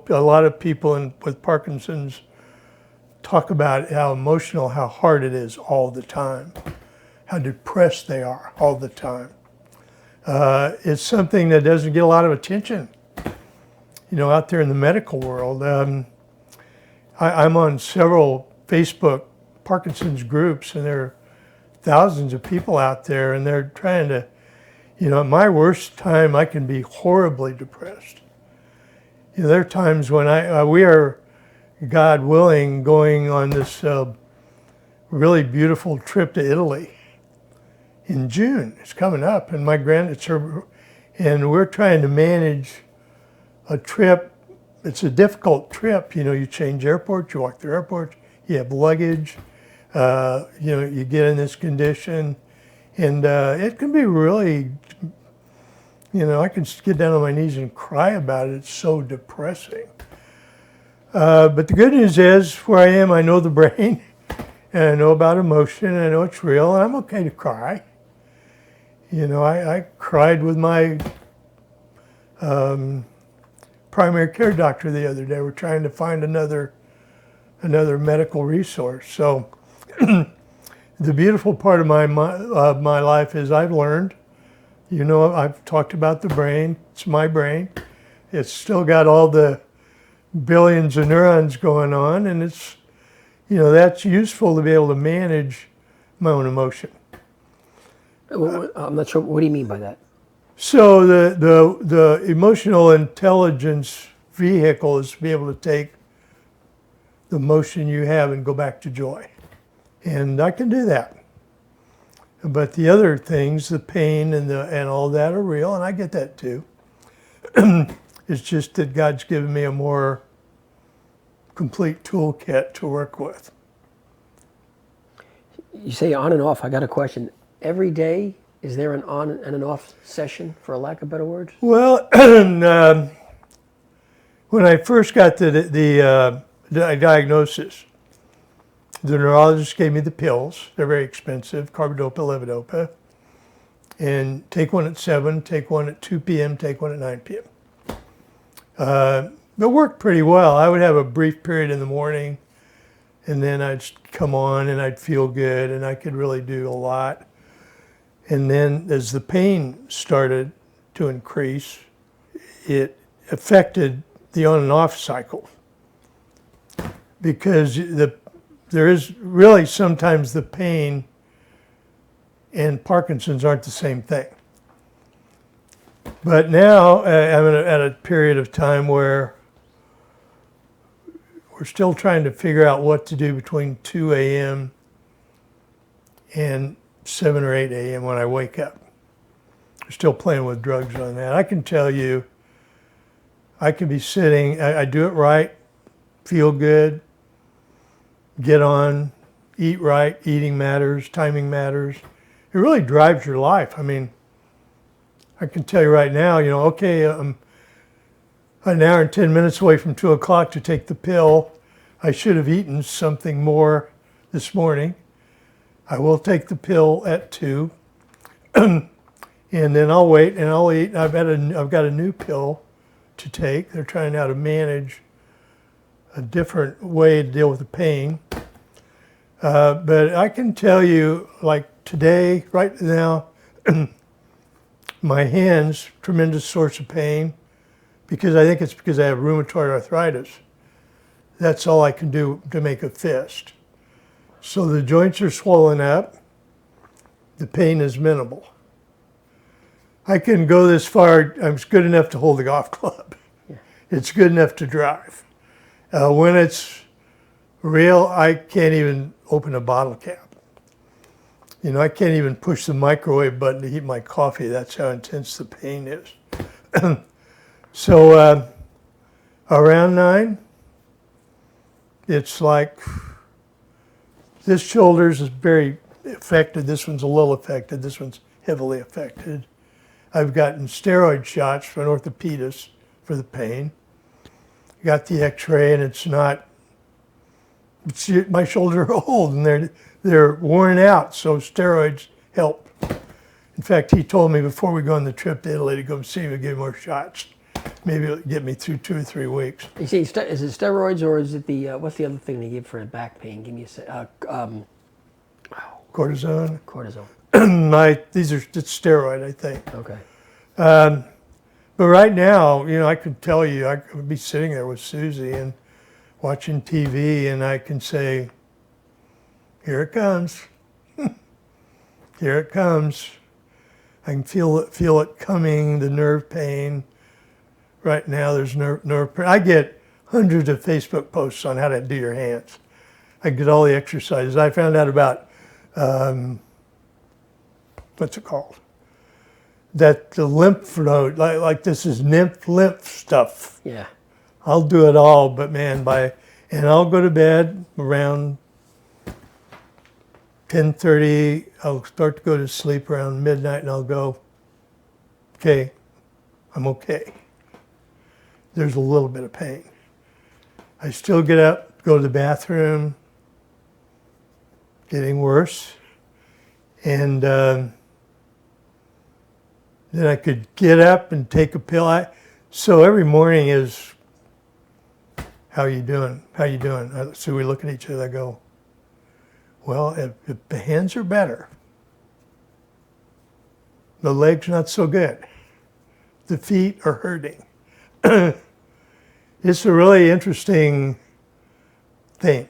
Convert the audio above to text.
a lot of people with Parkinson's talk about how emotional, how hard it is all the time, how depressed they are all the time. It's something that doesn't get a lot of attention, out there in the medical world. I'm on several Facebook Parkinson's groups, and there are thousands of people out there, and they're trying to, at my worst time, I can be horribly depressed. There are times when we are, God willing, going on this really beautiful trip to Italy in June. It's coming up, and and we're trying to manage a trip. It's a difficult trip. You change airports, you walk through airports, you have luggage, you get in this condition, and it can be really, I can get down on my knees and cry about it. It's so depressing. But the good news is, where I am, I know the brain, and I know about emotion, and I know it's real, and I'm okay to cry. I cried with my primary care doctor the other day. We're trying to find another medical resource. So the beautiful part of my life is I've learned, I've talked about the brain. It's my brain. It's still got all the billions of neurons going on, and it's, that's useful to be able to manage my own emotion. I'm not sure. What do you mean by that? So the emotional intelligence vehicle is to be able to take the emotion you have and go back to joy. And I can do that. But the other things, the pain and all that are real, and I get that too. It's just that God's given me a more complete toolkit to work with. You say on and off. I got a question. Every day, is there an on and an off session, for lack of better words? Well, when I first got the diagnosis, the neurologist gave me the pills. They're very expensive, carbidopa, levodopa. And take one at 7, take one at 2 p.m., take one at 9 p.m. It worked pretty well. I would have a brief period in the morning, and then I'd come on and I'd feel good, and I could really do a lot. And then as the pain started to increase, it affected the on and off cycle. Because there is really sometimes the pain and Parkinson's aren't the same thing. But now I'm at a period of time where we're still trying to figure out what to do between 2 a.m. and 7 or 8 a.m. when I wake up. We're still playing with drugs on that. I can tell you, I can be sitting, I do it right, feel good, get on, eat right, eating matters, timing matters. It really drives your life. I mean, I can tell you right now, okay, I'm an hour and 10 minutes away from 2 o'clock to take the pill. I should have eaten something more this morning. I will take the pill at 2, and then I'll wait and I'll eat. I've got a new pill to take. They're trying now to manage a different way to deal with the pain. But I can tell you, like today, right now, my hands, tremendous source of pain, because I think it's because I have rheumatoid arthritis. That's all I can do to make a fist. So the joints are swollen up. The pain is minimal. I can go this far. I'm good enough to hold a golf club. Yeah. It's good enough to drive. When it's real, I can't even open a bottle cap. I can't even push the microwave button to heat my coffee. That's how intense the pain is. So around 9, it's like this shoulder's is very affected. This one's a little affected. This one's heavily affected. I've gotten steroid shots from an orthopedist for the pain. Got the x-ray, and my shoulders are old and they're worn out, so steroids help. In fact, he told me before we go on the trip to Italy to go see him and give more shots. maybe it'll get me through 2 or 3 weeks. You see, is it steroids or is it the what's the other thing they give for back pain? Give me Cortisone. cortisone. These are it's steroid, I think. Okay. But right now, I could tell you, I could be sitting there with Susie and watching TV, and I can say, "Here it comes, here it comes." I can feel it coming. The nerve pain. Right now, there's nerve pain. I get hundreds of Facebook posts on how to do your hands. I get all the exercises. I found out about what's it called? That the lymph node, like this is lymph stuff. Yeah. I'll do it all, but man, and I'll go to bed around 10:30. I'll start to go to sleep around midnight, and I'll go, okay, I'm okay. There's a little bit of pain. I still get up, go to the bathroom, getting worse, and then I could get up and take a pill. So every morning is, how you doing? How you doing? So we look at each other, I go, well, if the hands are better, the legs not so good, the feet are hurting. It's a really interesting thing.